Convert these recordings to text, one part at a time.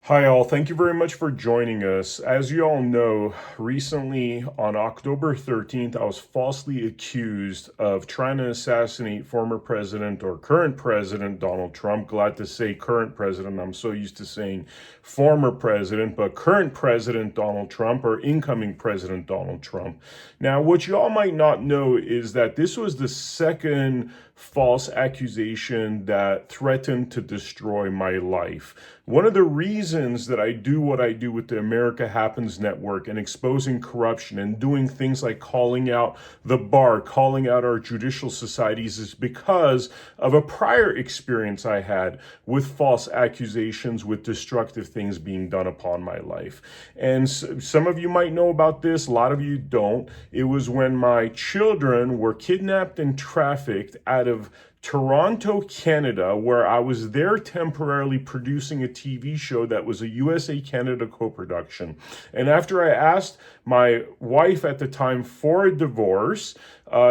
Hi, all. Thank you very much for joining us. As you all know, recently on October 13th, I was falsely accused of trying to assassinate former president or current president Donald Trump. Glad to say current president. I'm so used to saying former president, but current president Donald Trump or incoming president Donald Trump. Now, what you all might not know is that this was the second false accusation that threatened to destroy my life. One of the reasons that I do what I do with the America Happens Network and exposing corruption and doing things like calling out the bar, calling out our judicial societies is because of a prior experience I had with false accusations, with destructive things being done upon my life. And some of you might know about this, a lot of you don't. It was when my children were kidnapped and trafficked out of Toronto, Canada, where I was there temporarily producing a TV show that was a USA-Canada co-production. And after I asked my wife at the time for a divorce,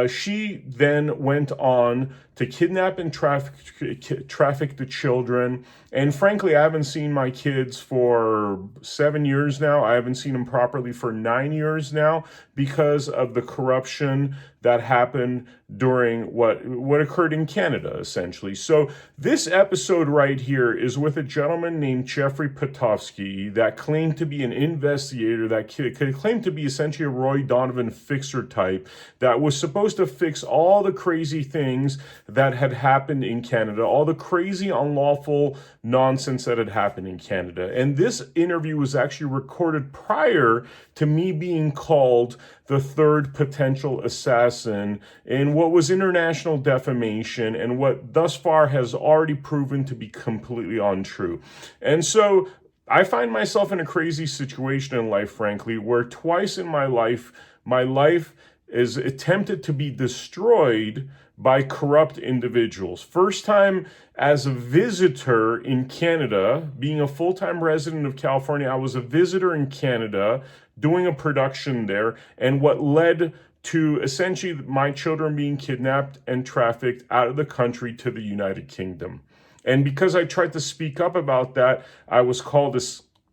she then went on to kidnap and traffic the children. And frankly, I haven't seen my kids for 7 years now. I haven't seen them properly for 9 years now because of the corruption that happened during what occurred in Canada, essentially. So this episode right here is with a gentleman named Jeffrey Potofsky that claimed to be an investigator, that claimed to be essentially a Roy Donovan fixer type that was supposed to fix all the crazy things that had happened in Canada, all the crazy, unlawful nonsense that had happened in Canada. And this interview was actually recorded prior to me being called the third potential assassin in what was international defamation and what thus far has already proven to be completely untrue. And so I find myself in a crazy situation in life, frankly, where twice in my life is attempted to be destroyed by corrupt individuals. First time as a visitor in Canada, being a full-time resident of California, I was a visitor in Canada doing a production there, and what led to essentially my children being kidnapped and trafficked out of the country to the United Kingdom. And because I tried to speak up about that, I was called a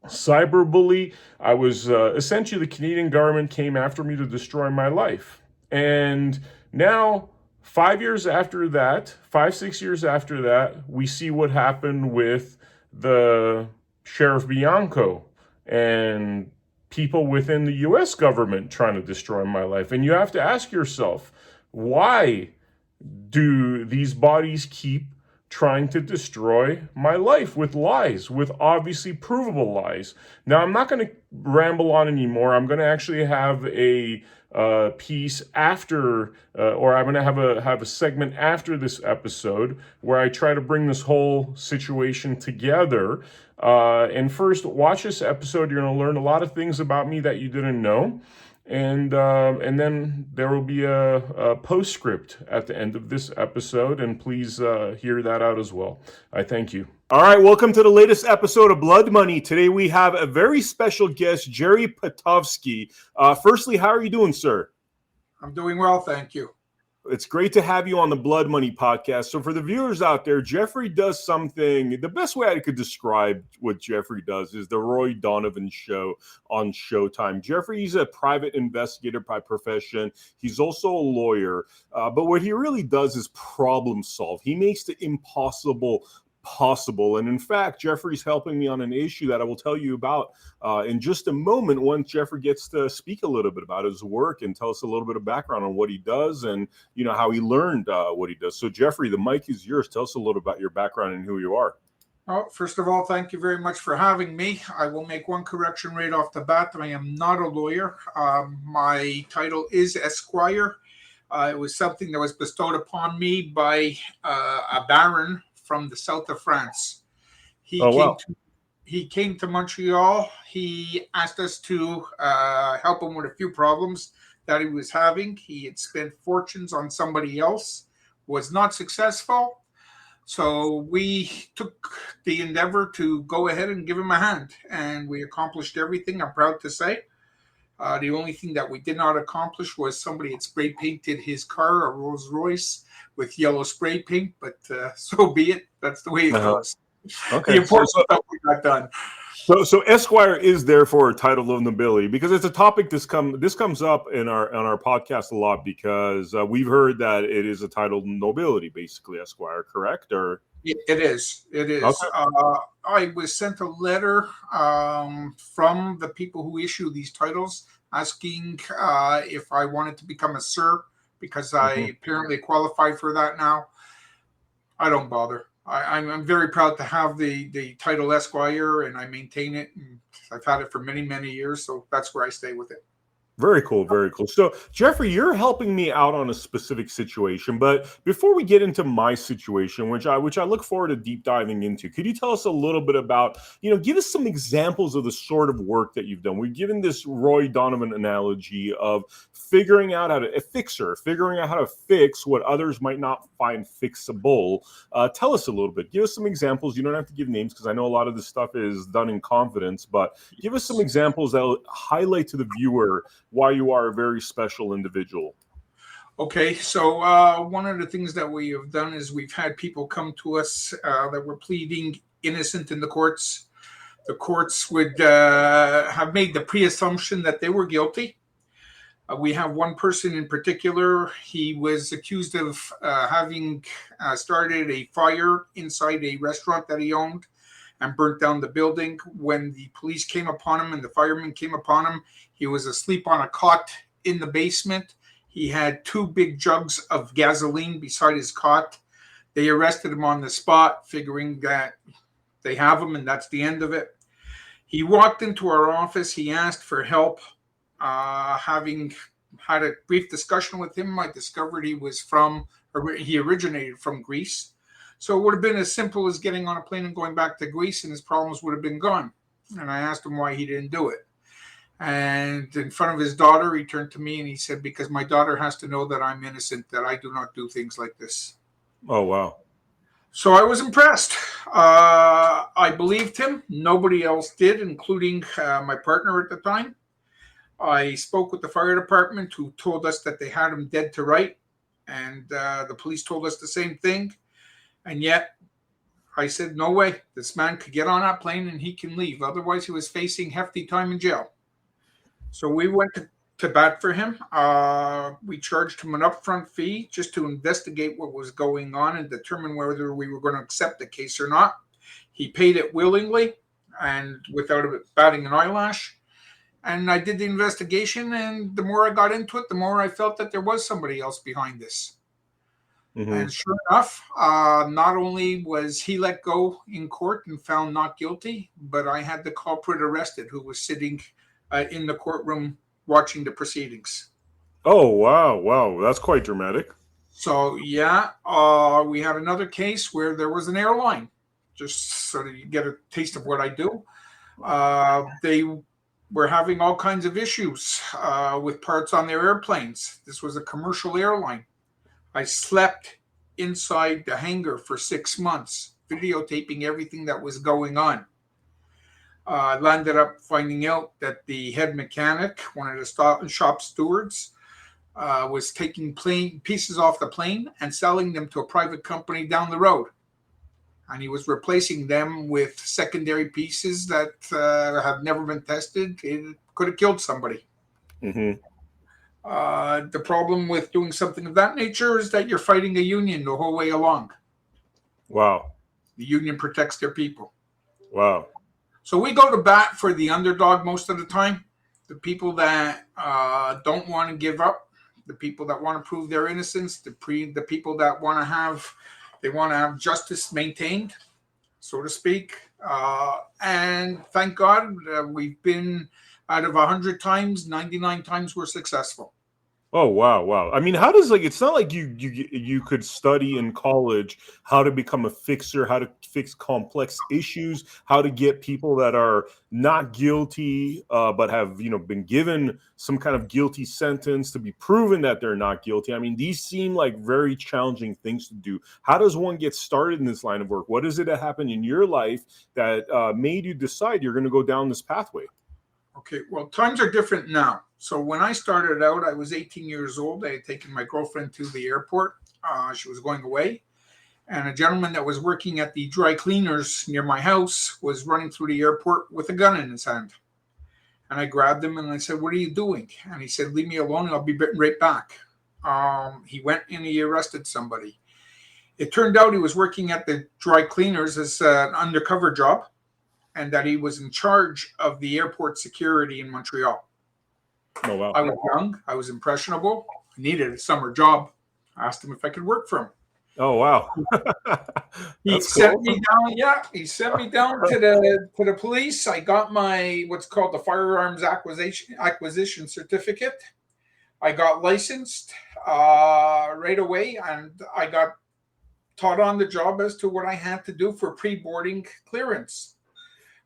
cyberbully. I was essentially, the Canadian government came after me to destroy my life. And now, 5 years after that, 6 years after that, we see what happened with the Sheriff Bianco and people within the US government trying to destroy my life. And you have to ask yourself, why do these bodies keep trying to destroy my life with lies, with obviously provable lies? Now, I'm not going to ramble on anymore. I'm going to actually have a piece after, or I'm going to have a segment after this episode where I try to bring this whole situation together. And first, watch this episode. You're going to learn a lot of things about me that you didn't know. And then there will be a postscript at the end of this episode, and please hear that out as well. I thank you. All right, welcome to the latest episode of Blood Money. Today we have a very special guest, Jeffrey Potofsky. Firstly, how are you doing, sir? I'm doing well, thank you. It's great to have you on the Blood Money podcast. So for the viewers out there, Jeffrey does something, the best way I could describe what Jeffrey does is the Roy Donovan show on Showtime. Jeffrey's a private investigator by profession. He's also a lawyer. But what he really does is problem solve. He makes the impossible possible. And in fact, Jeffrey's helping me on an issue that I will tell you about in just a moment once Jeffrey gets to speak a little bit about his work and tell us a little bit of background on what he does and, you know, how he learned what he does. So Jeffrey, the mic is yours. Tell us a little about your background and who you are. Oh, first of all, thank you very much for having me. I will make one correction right off the bat. I am not a lawyer. My title is Esquire. It was something that was bestowed upon me by a baron from the south of France. He came to Montreal. He asked us to help him with a few problems that he was having. He had spent fortunes on somebody else, was not successful. So we took the endeavor to go ahead and give him a hand, and we accomplished everything, I'm proud to say. The only thing that we did not accomplish was somebody had spray painted his car, a Rolls Royce, with yellow spray paint, but so be it. That's the way it goes. Okay. The important stuff we got done. So Esquire is therefore a title of nobility because it's a topic this comes up in our podcast a lot because we've heard that it is a title of nobility, basically Esquire, correct? Or It is. It is. okay. I was sent a letter from the people who issue these titles asking if I wanted to become a sir because I Mhm. apparently qualify for that now. I don't bother. I'm very proud to have the title Esquire, and I maintain it. And I've had it for many, many years, so that's where I stay with it. Very cool, very cool. So, Jeffrey, you're helping me out on a specific situation, but before we get into my situation, which I look forward to deep diving into, could you tell us a little bit about, give us some examples of the sort of work that you've done? We've given this Roy Donovan analogy of figuring out how to figuring out how to fix what others might not find fixable. Tell us a little bit. Give us some examples. You don't have to give names because I know a lot of this stuff is done in confidence, but give us some examples that will highlight to the viewer why you are a very special individual. Okay, so one of the things that we have done is we've had people come to us that were pleading innocent in the courts. The courts would have made the pre-assumption that they were guilty. We have one person in particular. He was accused of having started a fire inside a restaurant that he owned and burnt down the building. When the police came upon him and the firemen came upon him, he was asleep on a cot in the basement. He had 2 big jugs of gasoline beside his cot. They arrested him on the spot, figuring that they have him and that's the end of it. He walked into our office. He asked for help. Having had a brief discussion with him, I discovered he originated from Greece. So it would have been as simple as getting on a plane and going back to Greece, and his problems would have been gone. And I asked him why he didn't do it. And in front of his daughter, he turned to me and he said, because my daughter has to know that I'm innocent, that I do not do things like this. Oh, wow. So I was impressed. I believed him. Nobody else did, including my partner at the time. I spoke with the fire department, who told us that they had him dead to right. And the police told us the same thing. And yet, I said, no way. This man could get on that plane and he can leave. Otherwise, he was facing hefty time in jail. So we went to bat for him. We charged him an upfront fee just to investigate what was going on and determine whether we were going to accept the case or not. He paid it willingly and without batting an eyelash. And I did the investigation, and the more I got into it, the more I felt that there was somebody else behind this. Mm-hmm. And sure enough, not only was he let go in court and found not guilty, but I had the culprit arrested, who was sitting in the courtroom watching the proceedings. Oh, wow. Wow. That's quite dramatic. So, yeah, we had another case where there was an airline, just so that you get a taste of what I do. They were having all kinds of issues with parts on their airplanes. This was a commercial airline. I slept inside the hangar for 6 months, videotaping everything that was going on. I landed up finding out that the head mechanic, one of the shop stewards, was taking pieces off the plane and selling them to a private company down the road. And he was replacing them with secondary pieces that have never been tested. It could have killed somebody. Mm-hmm. The problem with doing something of that nature is that you're fighting a union the whole way along. Wow. The union protects their people. Wow. So we go to bat for the underdog most of the time. The people that don't want to give up, the people that want to prove their innocence, the people that want to have justice maintained, so to speak. And thank God we've been, out of 100 times, 99 times we're successful. Oh, wow, wow. I mean, how does, it's not like you could study in college how to become a fixer, how to fix complex issues, how to get people that are not guilty, but have, been given some kind of guilty sentence to be proven that they're not guilty. I mean, these seem like very challenging things to do. How does one get started in this line of work? What is it that happened in your life that made you decide you're going to go down this pathway? Okay, well, times are different now. So when I started out, I was 18 years old. I had taken my girlfriend to the airport. She was going away. And a gentleman that was working at the dry cleaners near my house was running through the airport with a gun in his hand. And I grabbed him and I said, "What are you doing?" And he said, "Leave me alone and I'll be right back." He went and he arrested somebody. It turned out he was working at the dry cleaners as an undercover job, and that he was in charge of the airport security in Montreal. Oh, wow. I was young. I was impressionable. I needed a summer job. I asked him if I could work for him. Oh, wow. He sent me down. Yeah, he sent me down to the police. I got my what's called the firearms acquisition certificate. I got licensed right away, and I got taught on the job as to what I had to do for pre-boarding clearance.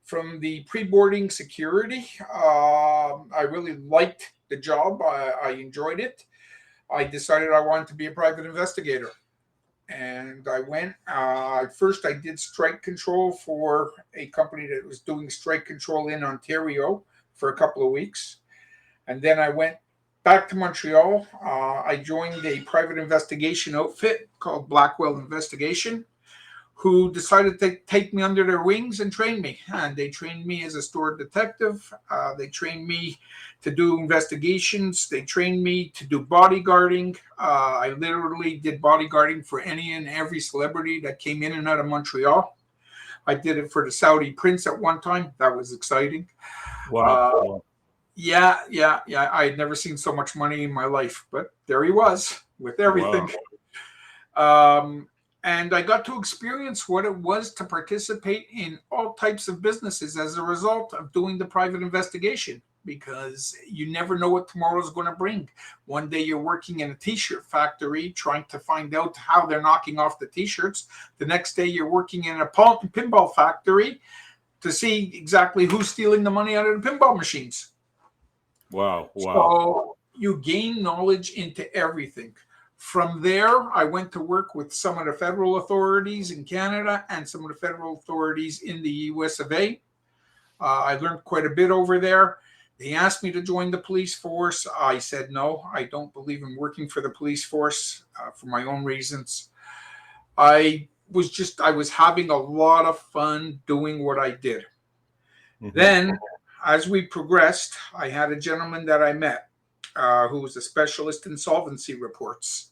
From the pre-boarding security, I really liked the job. I enjoyed it. I decided I wanted to be a private investigator. And I went, first I did strike control for a company that was doing strike control in Ontario for a couple of weeks. And then I went back to Montreal. I joined a private investigation outfit called Blackwell Investigation, who decided to take me under their wings and train me. And they trained me as a store detective. They trained me to do investigations. They trained me to do bodyguarding. I literally did bodyguarding for any and every celebrity that came in and out of Montreal. I did it for the Saudi prince at one time. That was exciting. Wow. Yeah. I had never seen so much money in my life, but there he was with everything. Wow. And I got to experience what it was to participate in all types of businesses as a result of doing the private investigation, because you never know what tomorrow is going to bring. One day you're working in a t-shirt factory trying to find out how they're knocking off the t-shirts. The next day you're working in a pinball factory to see exactly who's stealing the money out of the pinball machines. Wow. So you gain knowledge into everything. From there, I went to work with some of the federal authorities in Canada and some of the federal authorities in the US of A. I learned quite a bit over there. They asked me to join the police force. I said no. I don't believe in working for the police force for my own reasons. I was having a lot of fun doing what I did. Mm-hmm. Then, as we progressed, I had a gentleman that I met who was a specialist in solvency reports.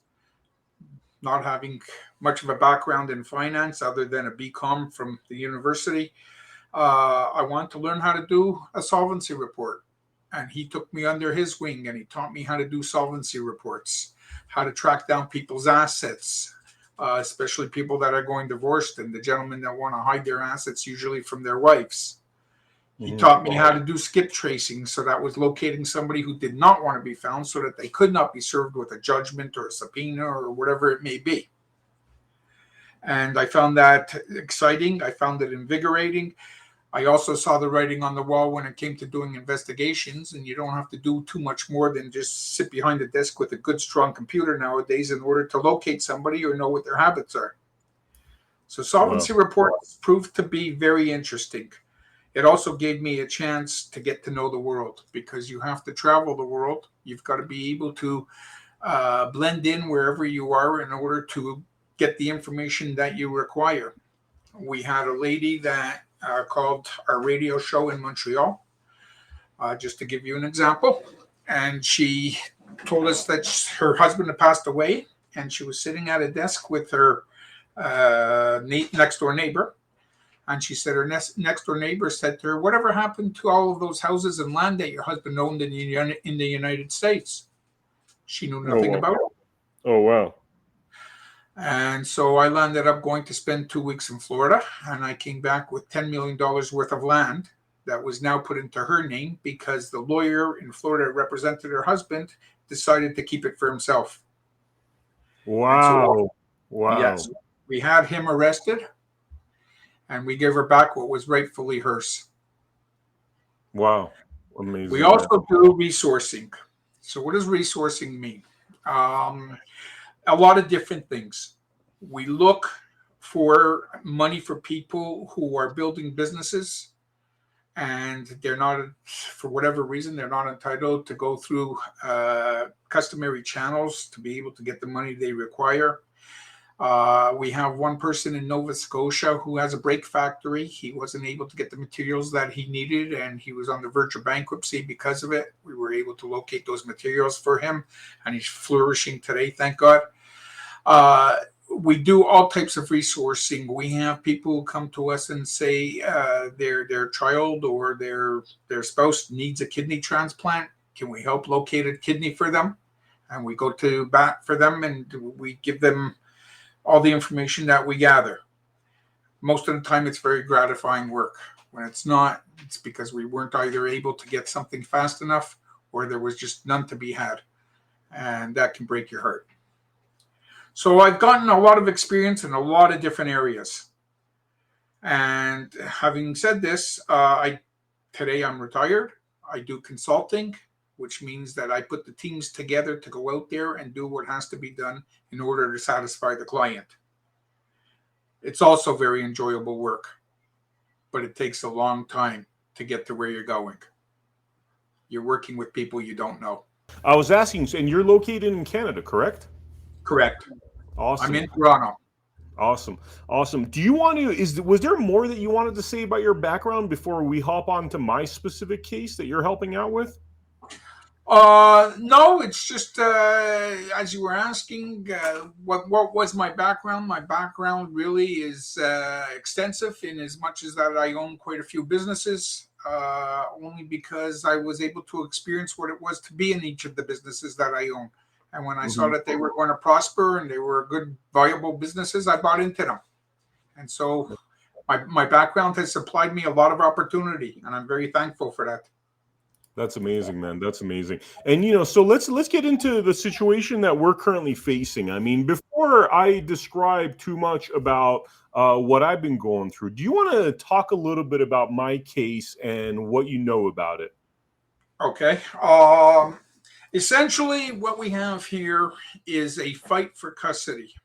Not having much of a background in finance other than a BCom from the university, I wanted to learn how to do a solvency report. And he took me under his wing and he taught me how to do solvency reports, how to track down people's assets, especially people that are going divorced and the gentlemen that want to hide their assets, usually from their wives. He taught me how to do skip tracing, so that was locating somebody who did not want to be found so that they could not be served with a judgment or a subpoena or whatever it may be. And I found that exciting. I found it invigorating. I also saw the writing on the wall when it came to doing investigations, and you don't have to do too much more than just sit behind a desk with a good, strong computer nowadays in order to locate somebody or know what their habits are. So solvency reports proved to be very interesting. It also gave me a chance to get to know the world, because you have to travel the world. You've got to be able to blend in wherever you are in order to get the information that you require. We had a lady that called our radio show in Montreal, just to give you an example. And she told us that her husband had passed away, and she was sitting at a desk with her next door neighbor. And she said her next door neighbor said to her, "Whatever happened to all of those houses and land that your husband owned in the United States?" She knew nothing about it. Oh, wow. And so I landed up going to spend 2 weeks in Florida, and I came back with $10 million worth of land that was now put into her name because the lawyer in Florida that represented her husband decided to keep it for himself. Wow. Yes, we had him arrested, and we gave her back what was rightfully hers. Wow. Amazing. We also do resourcing. So what does resourcing mean? A lot of different things. We look for money for people who are building businesses and they're not, for whatever reason, they're not entitled to go through customary channels to be able to get the money they require. We have one person in Nova Scotia who has a brake factory. He wasn't able to get the materials that he needed, and he was on the verge of bankruptcy because of it. We were able to locate those materials for him, and he's flourishing today, thank God. We do all types of resourcing. We have people who come to us and say their child or their spouse needs a kidney transplant. Can we help locate a kidney for them? And we go to bat for them, and we give them all the information that we gather. Most of the time, it's very gratifying work. When it's not, it's because we weren't either able to get something fast enough or there was just none to be had. And that can break your heart. So I've gotten a lot of experience in a lot of different areas. And having said this, today I'm retired. I do consulting, which means that I put the teams together to go out there and do what has to be done in order to satisfy the client. It's also very enjoyable work, but it takes a long time to get to where you're going. You're working with people you don't know. I was asking, and you're located in Canada, correct? Correct. Awesome. I'm in Toronto. Awesome. Do you want to, was there more that you wanted to say about your background before we hop on to my specific case that you're helping out with? No, it's just as you were asking, what was my background? My background really is extensive in as much as that I own quite a few businesses, only because I was able to experience what it was to be in each of the businesses that I own. And when I saw that they were going to prosper and they were good, viable businesses, I bought into them. And so my background has supplied me a lot of opportunity, and I'm very thankful for that. That's amazing, man. That's amazing. And so let's get into the situation that we're currently facing. I mean, before I describe too much about what I've been going through, do you want to talk a little bit about my case and what you know about it? Okay. Essentially, what we have here is a fight for custody.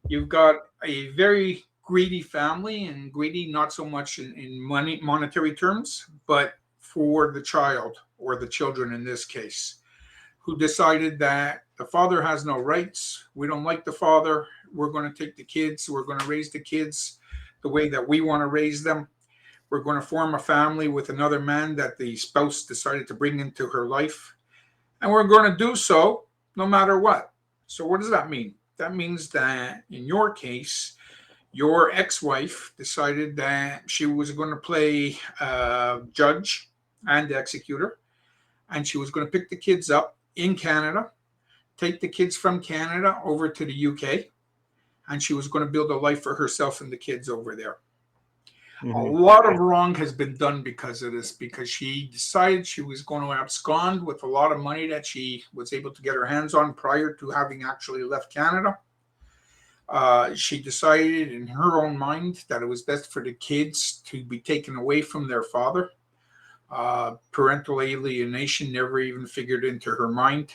You've got a very greedy family, and greedy not so much in monetary terms, but for the child, or the children in this case, who decided that the father has no rights. We don't like the father. We're going to take the kids. We're going to raise the kids the way that we want to raise them. We're going to form a family with another man that the spouse decided to bring into her life. And we're going to do so no matter what. So what does that mean? That means that in your case, your ex-wife decided that she was going to play judge and executor, and she was going to pick the kids up in Canada, take the kids from Canada over to the UK, and she was going to build a life for herself and the kids over there. A lot of wrong has been done because of this, because she decided she was going to abscond with a lot of money that she was able to get her hands on prior to having actually left Canada. She decided in her own mind that it was best for the kids to be taken away from their father. Parental alienation never even figured into her mind,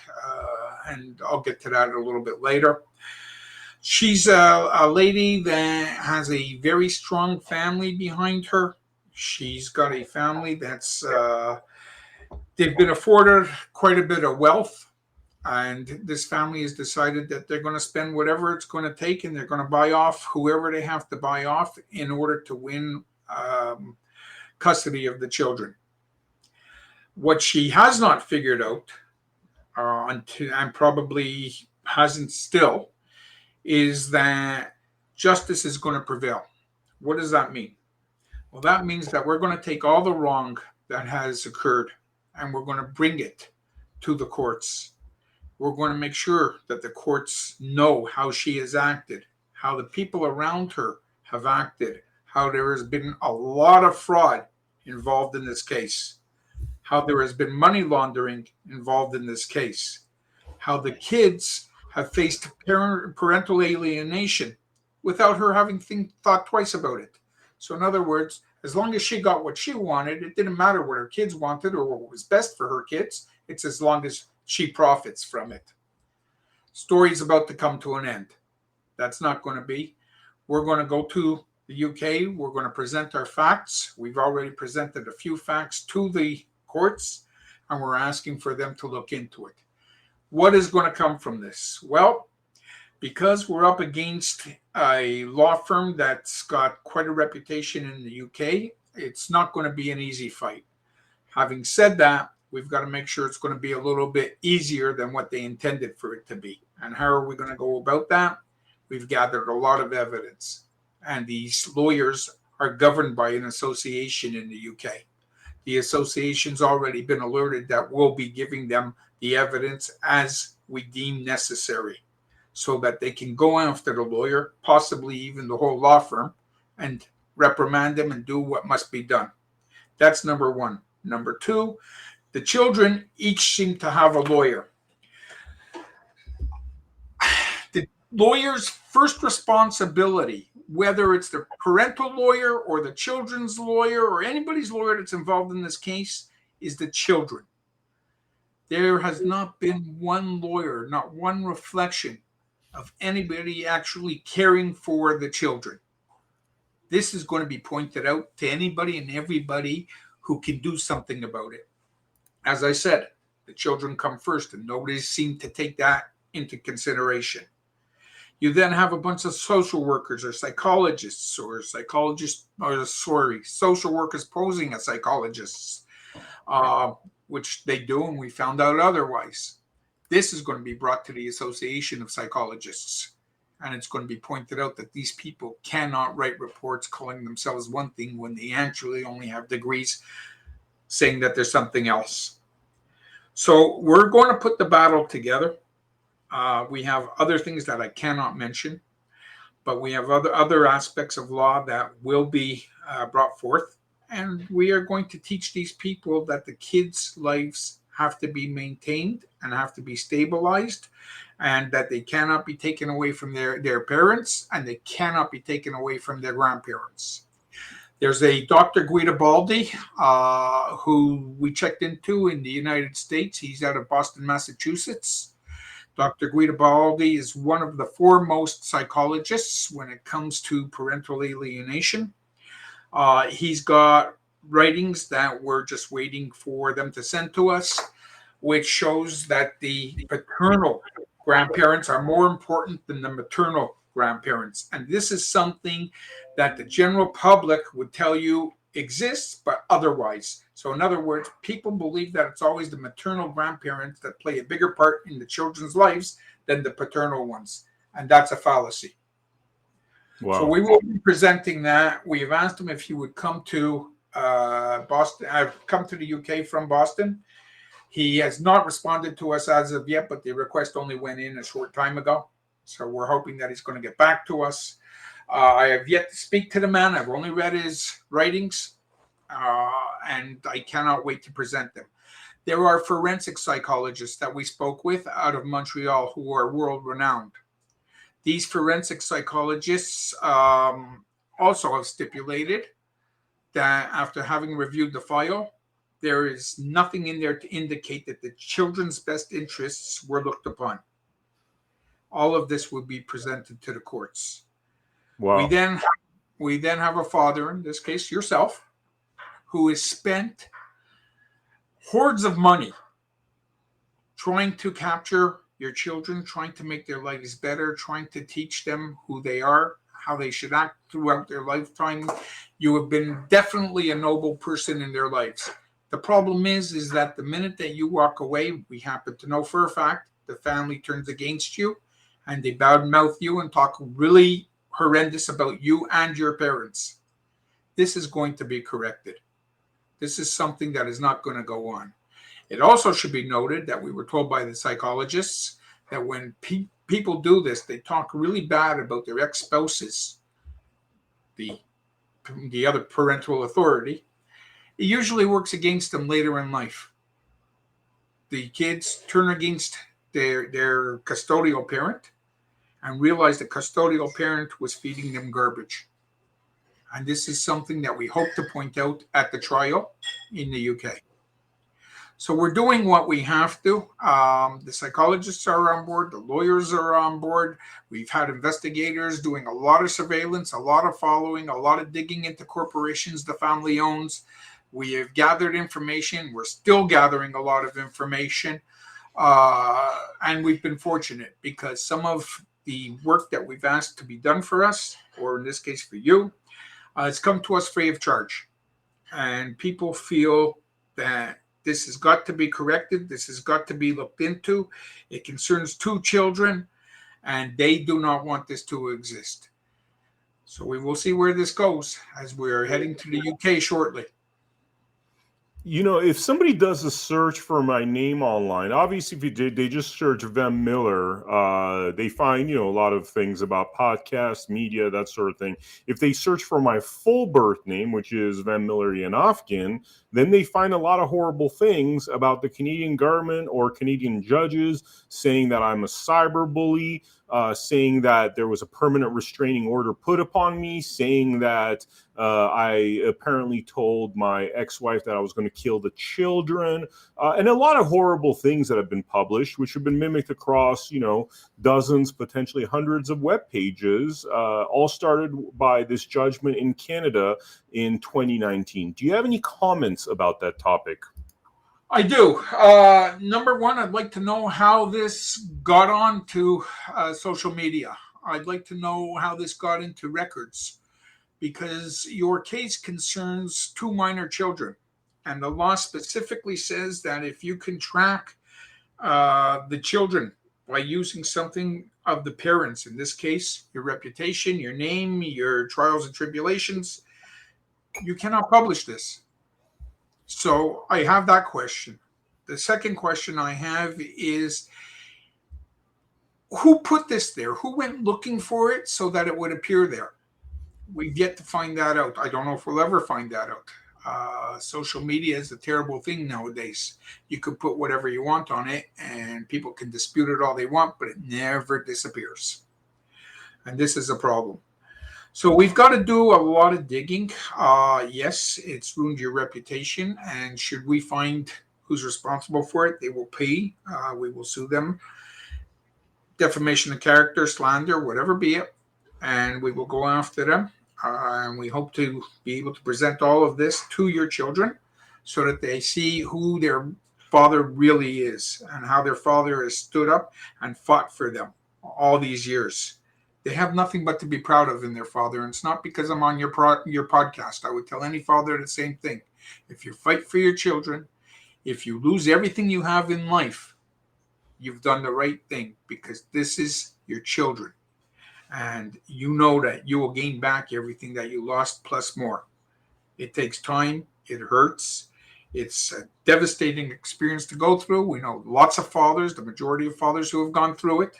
and I'll get to that a little bit later. She's a lady that has a very strong family behind her. She's got a family that's they've been afforded quite a bit of wealth, and this family has decided that they're going to spend whatever it's going to take, and they're going to buy off whoever they have to buy off in order to win custody of the children. What she has not figured out, and probably hasn't still, is that justice is going to prevail. What does that mean? Well, that means that we're going to take all the wrong that has occurred and we're going to bring it to the courts. We're going to make sure that the courts know how she has acted, how the people around her have acted, how there has been a lot of fraud involved in this case, how there has been money laundering involved in this case, how the kids have faced parental alienation without her having thought twice about it. So in other words, as long as she got what she wanted, it didn't matter what her kids wanted or what was best for her kids. It's as long as she profits from it. Story's about to come to an end. That's not going to be. We're going to go to the UK. We're going to present our facts. We've already presented a few facts to the courts, and we're asking for them to look into it. What is going to come from this? Well, Because we're up against a law firm that's got quite a reputation in the UK, it's not going to be an easy fight. Having said that, we've got to make sure it's going to be a little bit easier than what they intended for it to be. And how are we going to go about that? We've gathered a lot of evidence. And these lawyers are governed by an association in the UK. The association's already been alerted that we'll be giving them the evidence as we deem necessary, so that they can go after the lawyer, possibly even the whole law firm, and reprimand them and do what must be done. That's number one. Number two, the children each seem to have a lawyer. The lawyer's first responsibility, whether it's the parental lawyer or the children's lawyer or anybody's lawyer that's involved in this case, is the children. There has not been one lawyer, not one reflection of anybody actually caring for the children. This is going to be pointed out to anybody and everybody who can do something about it. As I said, the children come first, and nobody seemed to take that into consideration. You then have a bunch of social workers or psychologists social workers posing as psychologists, which they do, and we found out otherwise. This is going to be brought to the Association of Psychologists, and it's going to be pointed out that these people cannot write reports calling themselves one thing when they actually only have degrees saying that there's something else. So we're going to put the battle together. We have other things that I cannot mention, but we have other aspects of law that will be brought forth, and we are going to teach these people that the kids' lives have to be maintained and have to be stabilized, and that they cannot be taken away from their parents, and they cannot be taken away from their grandparents. There's a Dr. Guidabaldi who we checked into in the United States. He's out of Boston, Massachusetts. Dr. Guidabaldi is one of the foremost psychologists when it comes to parental alienation. He's got writings that we're just waiting for them to send to us, which shows that the paternal grandparents are more important than the maternal grandparents. And this is something that the general public would tell you exists, but otherwise. So in other words, people believe that it's always the maternal grandparents that play a bigger part in the children's lives than the paternal ones. And that's a fallacy. Wow. So we will be presenting that. We have asked him if he would come to Boston. I've come to the UK from Boston. He has not responded to us as of yet, but the request only went in a short time ago. So we're hoping that he's going to get back to us. I have yet to speak to the man. I've only read his writings, and I cannot wait to present them. There are forensic psychologists that we spoke with out of Montreal who are world-renowned. These forensic psychologists also have stipulated that after having reviewed the file, there is nothing in there to indicate that the children's best interests were looked upon. All of this will be presented to the courts. Wow. We then have a father, in this case yourself, who has spent hordes of money trying to capture your children, trying to make their lives better, trying to teach them who they are, how they should act throughout their lifetime. You have been definitely a noble person in their lives. The problem is that the minute that you walk away, we happen to know for a fact, the family turns against you and they badmouth you and talk really horrendous about you and your parents. This is going to be corrected. This is something that is not going to go on. It also should be noted that we were told by the psychologists that when people do this, they talk really bad about their ex-spouses, the other parental authority. It usually works against them later in life. The kids turn against their custodial parent and realize the custodial parent was feeding them garbage. And this is something that we hope to point out at the trial in the UK. So we're doing what we have to. The psychologists are on board. The lawyers are on board. We've had investigators doing a lot of surveillance, a lot of following, a lot of digging into corporations the family owns. We have gathered information. We're still gathering a lot of information. And we've been fortunate because some of the work that we've asked to be done for us, or in this case for you, it's come to us free of charge. And people feel that this has got to be corrected. This has got to be looked into. It concerns 2 children, and they do not want this to exist. So we will see where this goes as we're heading to the UK shortly. You know, if somebody does a search for my name online, obviously if they just search Vem Miller, they find, a lot of things about podcasts, media, that sort of thing. If they search for my full birth name, which is Vem Miller Yanofkin, then they find a lot of horrible things about the Canadian government or Canadian judges saying that I'm a cyber bully, saying that there was a permanent restraining order put upon me, saying that I apparently told my ex-wife that I was going to kill the children, and a lot of horrible things that have been published, which have been mimicked across, dozens, potentially hundreds of web pages, all started by this judgment in Canada in 2019. Do you have any comments about that topic? I do. Number one, I'd like to know how this got on to social media. I'd like to know how this got into records, because your case concerns 2 minor children. And the law specifically says that if you can track the children by using something of the parents, in this case, your reputation, your name, your trials and tribulations, you cannot publish this. So I have that question. The second question I have is, who put this there? Who went looking for it so that it would appear there? We've yet to find that out. I don't know if we'll ever find that out. Social media is a terrible thing nowadays. You could put whatever you want on it and people can dispute it all they want, but it never disappears. And this is a problem. So we've got to do a lot of digging. Yes, it's ruined your reputation. And should we find who's responsible for it, they will pay. We will sue them. Defamation of character, slander, whatever be it. And we will go after them. And we hope to be able to present all of this to your children so that they see who their father really is and how their father has stood up and fought for them all these years. They have nothing but to be proud of in their father. And it's not because I'm on your podcast. I would tell any father the same thing. If you fight for your children, if you lose everything you have in life, you've done the right thing, because this is your children. And you know that you will gain back everything that you lost plus more. It takes time. It hurts. It's a devastating experience to go through. We know lots of fathers, the majority of fathers who have gone through it.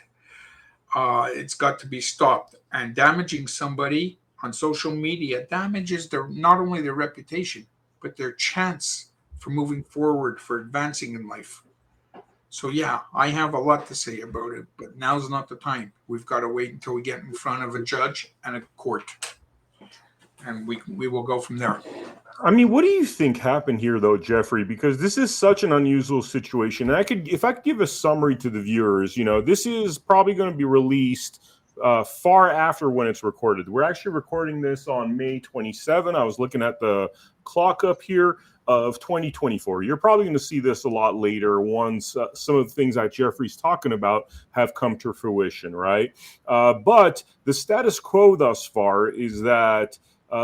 It's got to be stopped. And damaging somebody on social media damages not only their reputation, but their chance for moving forward, for advancing in life. So yeah, I have a lot to say about it, but now's not the time. We've got to wait until we get in front of a judge and a court. And we will go from there. I mean, what do you think happened here, though, Jeffrey? Because this is such an unusual situation. And if I could give a summary to the viewers, this is probably going to be released far after when it's recorded. We're actually recording this on May 27. I was looking at the clock up here of 2024. You're probably going to see this a lot later once some of the things that Jeffrey's talking about have come to fruition, right? But the status quo thus far is that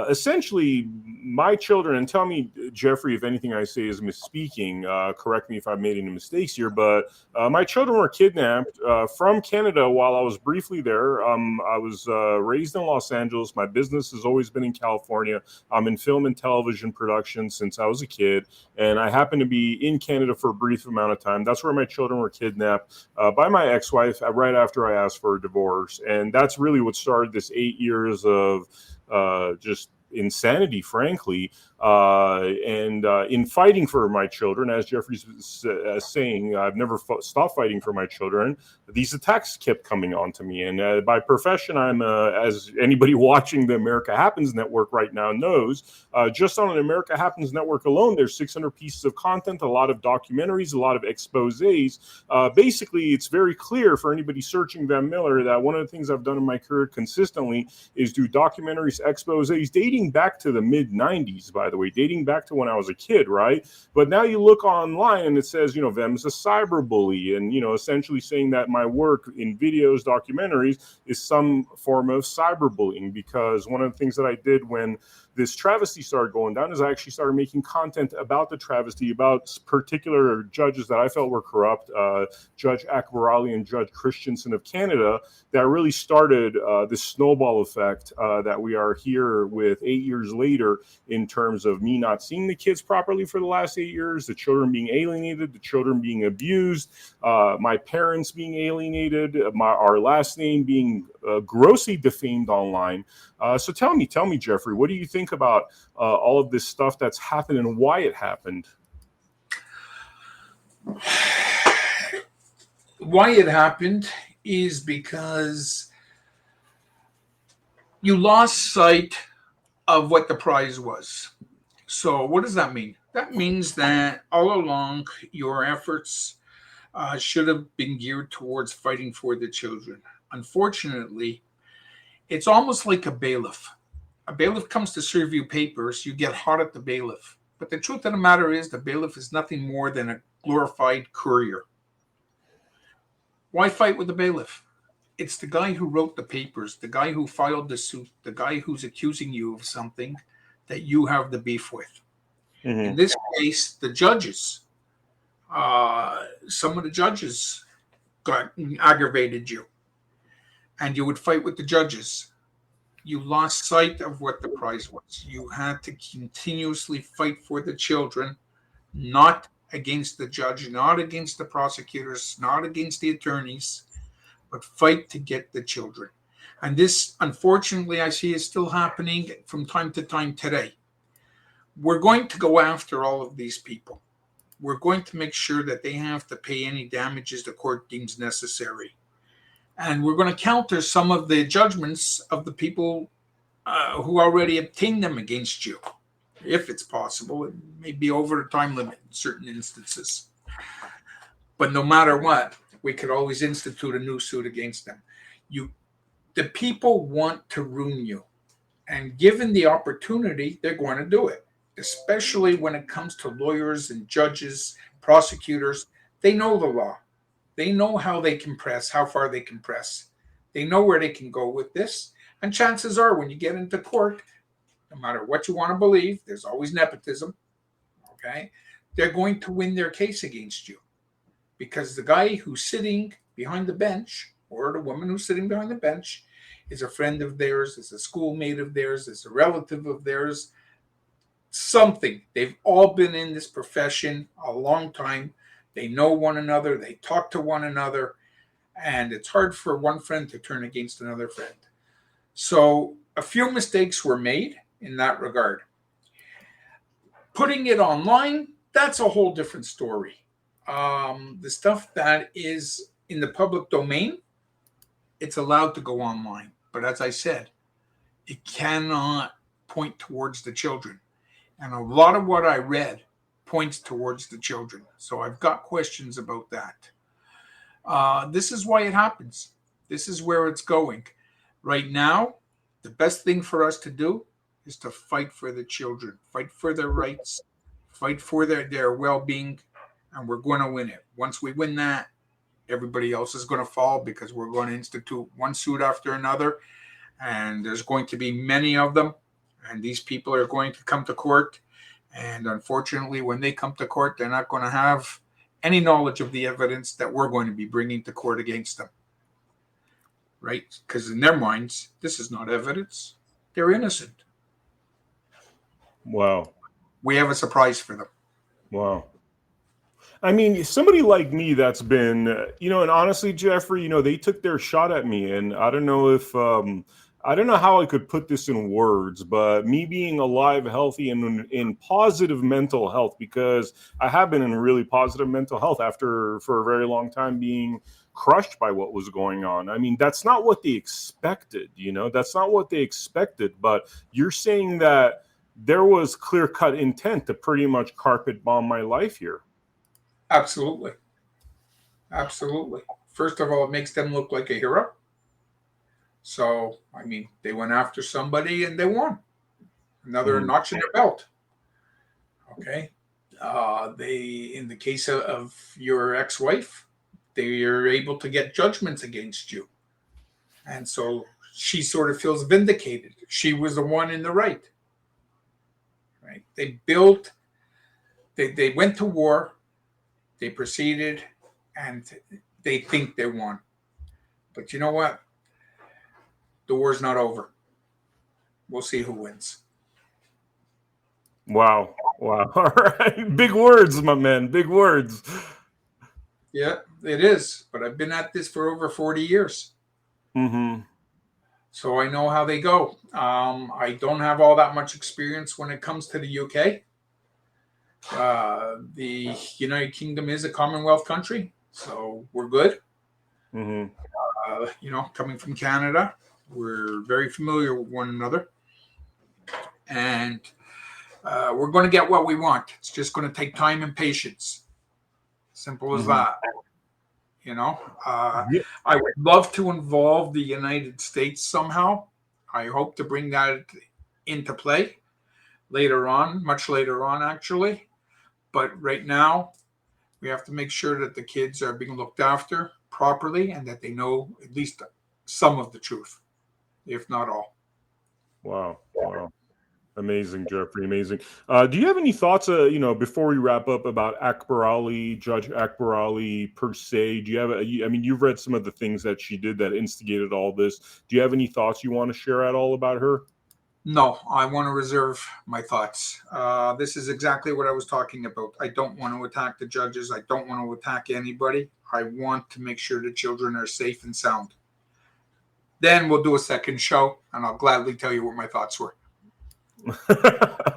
essentially my children, and tell me, Jeffrey, if anything I say is misspeaking, correct me if I've made any mistakes here, but my children were kidnapped from Canada while I was briefly there. I was raised in Los Angeles. My business has always been in California. I'm in film and television production since I was a kid, and I happened to be in Canada for a brief amount of time. That's where my children were kidnapped by my ex-wife right after I asked for a divorce, and that's really what started this 8 years of just insanity, frankly, and in fighting for my children, as Jeffrey's saying, I've never stopped fighting for my children. These attacks kept coming on to me, and by profession, I'm as anybody watching the America Happens Network right now knows, just on an America Happens Network alone, there's 600 pieces of content, a lot of documentaries, a lot of exposés. Basically, it's very clear for anybody searching Vem Miller that one of the things I've done in my career consistently is do documentaries, exposés dating back to the mid-90s, by the way, dating back to when I was a kid, right? But now you look online and it says, Vem's a cyberbully, and, essentially saying that my work in videos, documentaries is some form of cyberbullying, because one of the things that I did when this travesty started going down is I actually started making content about the travesty, about particular judges that I felt were corrupt, Judge Akbarali and Judge Christensen of Canada, that really started this snowball effect that we are here with 8 years later, in terms of me not seeing the kids properly for the last 8 years, the children being alienated, the children being abused, my parents being alienated, our last name being grossly defamed online. So tell me, Jeffrey, what do you think about all of this stuff that's happened and why it happened? Why it happened is because you lost sight of what the prize was. So what does that mean? That means that all along your efforts should have been geared towards fighting for the children. Unfortunately, it's almost like a bailiff. A bailiff comes to serve you papers, you get hot at the bailiff. But the truth of the matter is the bailiff is nothing more than a glorified courier. Why fight with the bailiff? It's the guy who wrote the papers, the guy who filed the suit, the guy who's accusing you of something that you have the beef with. Mm-hmm. In this case, the judges, some of the judges aggravated you, and you would fight with the judges. You lost sight of what the prize was. You had to continuously fight for the children, not against the judge, not against the prosecutors, not against the attorneys, but fight to get the children. And this, unfortunately, I see is still happening from time to time today. We're going to go after all of these people. We're going to make sure that they have to pay any damages the court deems necessary. And we're going to counter some of the judgments of the people who already obtained them against you. If it's possible, it may be over the time limit in certain instances. But no matter what, we could always institute a new suit against them. The people want to ruin you. And given the opportunity, they're going to do it. Especially when it comes to lawyers and judges, prosecutors. They know the law. They know how they can press, how far they can press. They know where they can go with this. And chances are when you get into court, no matter what you want to believe, there's always nepotism. Okay? They're going to win their case against you. Because the guy who's sitting behind the bench, or the woman who's sitting behind the bench, is a friend of theirs, is a schoolmate of theirs, is a relative of theirs, something. They've all been in this profession a long time. They know one another, they talk to one another, and it's hard for one friend to turn against another friend. So a few mistakes were made in that regard. Putting it online, that's a whole different story. The stuff that is in the public domain, it's allowed to go online. But as I said, it cannot point towards the children. And a lot of what I read points towards the children. So I've got questions about that. This is why it happens. This is where it's going. Right now, the best thing for us to do is to fight for the children, fight for their rights, fight for their well-being, and we're going to win it. Once we win that, everybody else is going to fall because we're going to institute one suit after another, and there's going to be many of them, and these people are going to come to court, and unfortunately, when they come to court, they're not going to have any knowledge of the evidence that we're going to be bringing to court against them, right? Because in their minds, this is not evidence. They're innocent. Wow. We have a surprise for them. Wow. I mean, somebody like me that's been, and honestly, Jeffrey, they took their shot at me, and I don't know if, I don't know how I could put this in words, but me being alive, healthy, and in positive mental health, because I have been in really positive mental health for a very long time, being crushed by what was going on. I mean, that's not what they expected, that's not what they expected, but you're saying that there was clear-cut intent to pretty much carpet bomb my life here. Absolutely. Absolutely. First of all, it makes them look like a hero. So, I mean, they went after somebody and they won. Another notch in their belt. Okay. In the case of your ex-wife, they are able to get judgments against you. And so she sort of feels vindicated. She was the one in the right. Right? They went to war, they proceeded, and they think they won. But you know what? The war's not over. We'll see who wins. Wow. Wow. All right. Big words, my man. Big words. Yeah, it is. But I've been at this for over 40 years. Mm-hmm. So I know how they go. I don't have all that much experience when it comes to the UK. The United Kingdom is a Commonwealth country, so we're good. Mm-hmm. Coming from Canada, we're very familiar with one another. And we're going to get what we want. It's just going to take time and patience. Simple as that. Yeah. I would love to involve the United States somehow. I hope to bring that into play later on, much later on, actually. But right now, we have to make sure that the kids are being looked after properly and that they know at least some of the truth, if not all. Wow. Wow. Amazing, Jeffrey. Amazing. Do you have any thoughts, before we wrap up about Akbar Ali, Judge Akbar Ali per se? Do you have, you've read some of the things that she did that instigated all this. Do you have any thoughts you want to share at all about her? No, I want to reserve my thoughts. This is exactly what I was talking about. I don't want to attack the judges. I don't want to attack anybody. I want to make sure the children are safe and sound. Then we'll do a second show, and I'll gladly tell you what my thoughts were.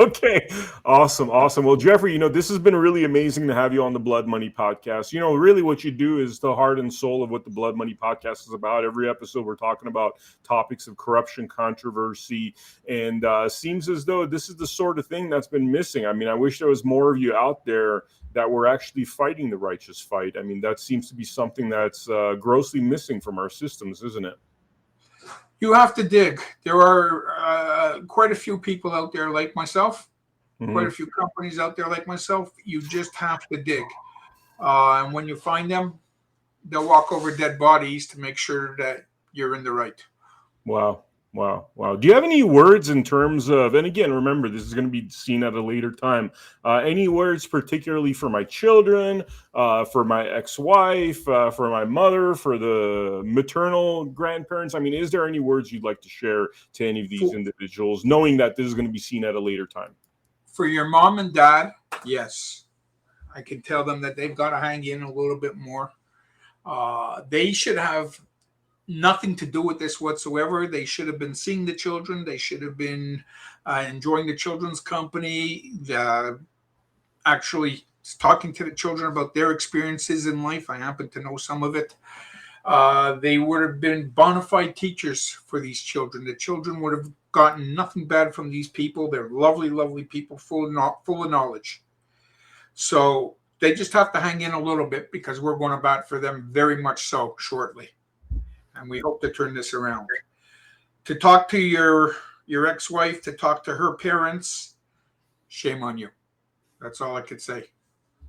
Okay. Awesome. Well, Jeffrey, this has been really amazing to have you on the Blood Money podcast. Really what you do is the heart and soul of what the Blood Money podcast is about. Every episode we're talking about topics of corruption, controversy, and seems as though this is the sort of thing that's been missing. I wish there was more of you out there that were actually fighting the righteous fight. That seems to be something that's grossly missing from our systems, isn't it? You have to dig. There are quite a few people out there like myself, quite a few companies out there like myself. You just have to dig. And when you find them, they'll walk over dead bodies to make sure that you're in the right. Wow. Do you have any words in terms of, and again, remember, this is going to be seen at a later time, any words particularly for my children, for my ex-wife, for my mother, for the maternal grandparents? Is there any words you'd like to share to any of these individuals, knowing that this is going to be seen at a later time? For your mom and dad, yes. I can tell them that they've got to hang in a little bit more. They should have nothing to do with this whatsoever. They should have been seeing the children. They should have been enjoying the children's company, actually talking to the children about their experiences in life. I happen to know some of it. They would have been bona fide teachers for these children. The children would have gotten nothing bad from these people. They're lovely, lovely people, full of knowledge. So they just have to hang in a little bit because we're going to bat for them very much so shortly. And we hope to turn this around. To talk to your ex-wife, to talk to her parents, shame on you. That's all I could say.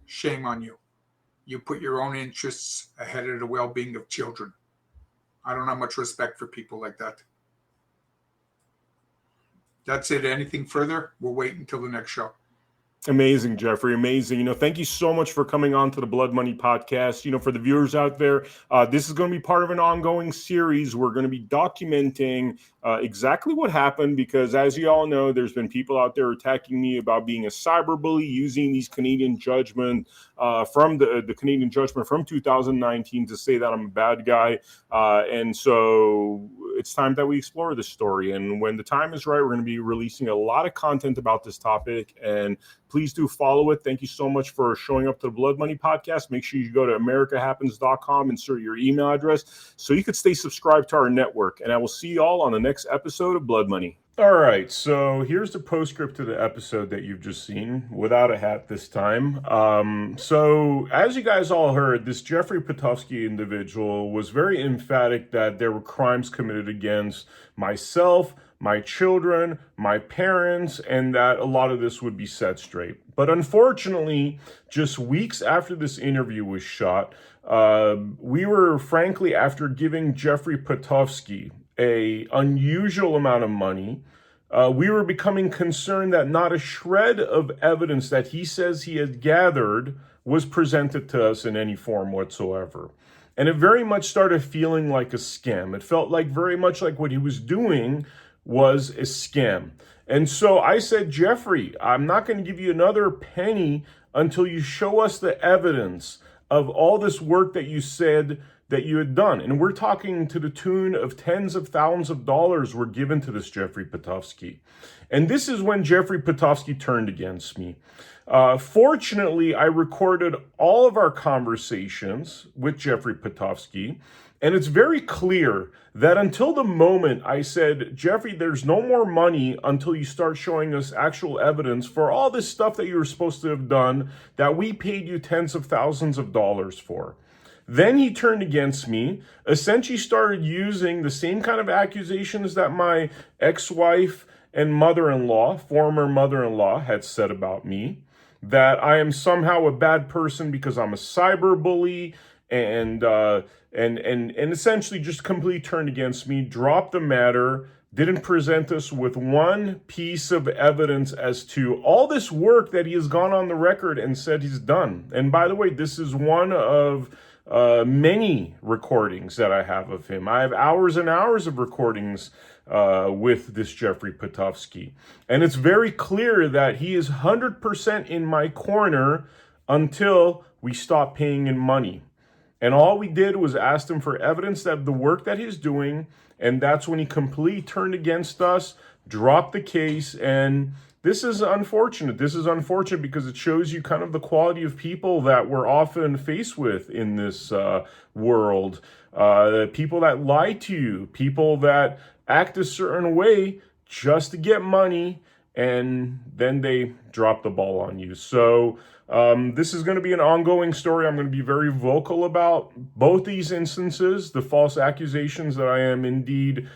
Shame on you. You put your own interests ahead of the well-being of children. I don't have much respect for people like that. That's it. Anything further? We'll wait until the next show. Amazing, Jeffrey. Amazing. Thank you so much for coming on to the Blood Money podcast. For the viewers out there, this is going to be part of an ongoing series. We're going to be documenting exactly what happened because, as you all know, there's been people out there attacking me about being a cyberbully, using these Canadian judgment from the Canadian judgment from 2019 to say that I'm a bad guy. And so it's time that we explore this story. And when the time is right, we're going to be releasing a lot of content about this topic. And please do follow it. Thank you so much for showing up to the Blood Money podcast. Make sure you go to americahappens.com, insert your email address so you could stay subscribed to our network. And I will see you all on the next episode of Blood Money. All right, so here's the postscript to the episode that you've just seen, without a hat this time. So as you guys all heard, this Jeffrey Potofsky individual was very emphatic that there were crimes committed against myself, my children, my parents, and that a lot of this would be set straight. But unfortunately, just weeks after this interview was shot, we were frankly, after giving Jeffrey Potofsky a unusual amount of money, we were becoming concerned that not a shred of evidence that he says he had gathered was presented to us in any form whatsoever. And it very much started feeling like a scam. It felt like very much like what he was doing was a scam. And so I said, Jeffrey, I'm not going to give you another penny until you show us the evidence of all this work that you said that you had done. And we're talking to the tune of tens of thousands of dollars were given to this Jeffrey Potofsky. And this is when Jeffrey Potofsky turned against me. Fortunately, I recorded all of our conversations with Jeffrey Potofsky, and it's very clear that until the moment I said, Jeffrey, there's no more money until you start showing us actual evidence for all this stuff that you were supposed to have done that we paid you tens of thousands of dollars for. Then he turned against me, essentially started using the same kind of accusations that my ex-wife and mother-in-law, former mother-in-law, had said about me, that I am somehow a bad person because I'm a cyber bully, and essentially just completely turned against me, dropped the matter, didn't present us with one piece of evidence as to all this work that he has gone on the record and said he's done. And by the way, this is one of many recordings that I have of him. I have hours and hours of recordings with this Jeffrey Potofsky. And it's very clear that he is 100% in my corner until we stop paying in money. And all we did was ask him for evidence that the work that he's doing, and that's when he completely turned against us, dropped the case, and this is unfortunate. This is unfortunate because it shows you kind of the quality of people that we're often faced with in this world. People that lie to you, people that act a certain way just to get money, and then they drop the ball on you. So this is going to be an ongoing story. I'm going to be very vocal about both these instances, the false accusations that I am indeed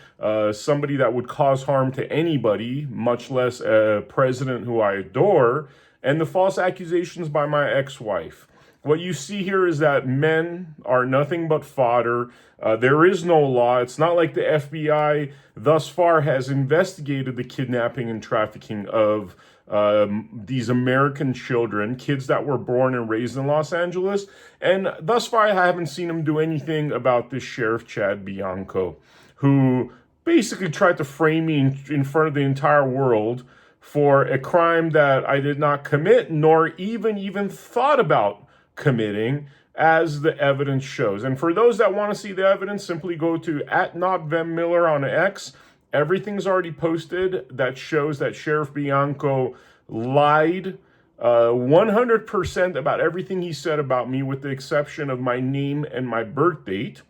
somebody that would cause harm to anybody, much less a president who I adore, and the false accusations by my ex-wife. What you see here is that men are nothing but fodder. There is no law. It's not like the FBI thus far has investigated the kidnapping and trafficking of these American children, kids that were born and raised in Los Angeles. And thus far, I haven't seen them do anything about this Sheriff Chad Bianco, who basically tried to frame me in front of the entire world for a crime that I did not commit, nor even thought about committing, as the evidence shows. And for those that want to see the evidence, simply go to @NotVemMiller on X. Everything's already posted that shows that Sheriff Bianco lied 100% about everything he said about me, with the exception of my name and my birth date.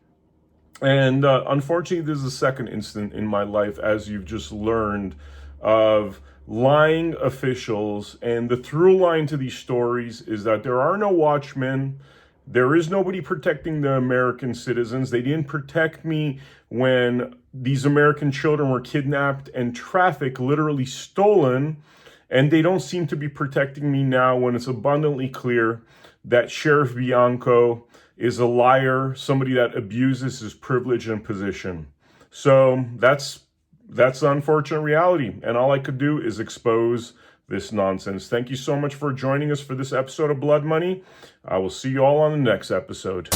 And unfortunately, this is the second incident in my life, as you've just learned, of lying officials. And the through line to these stories is that there are no watchmen. There is nobody protecting the American citizens. They didn't protect me when these American children were kidnapped and trafficked, literally stolen. And they don't seem to be protecting me now when it's abundantly clear that Sheriff Bianco is a liar, somebody that abuses his privilege and position. So that's the unfortunate reality. And all I could do is expose this nonsense. Thank you so much for joining us for this episode of Blood Money. I will see you all on the next episode.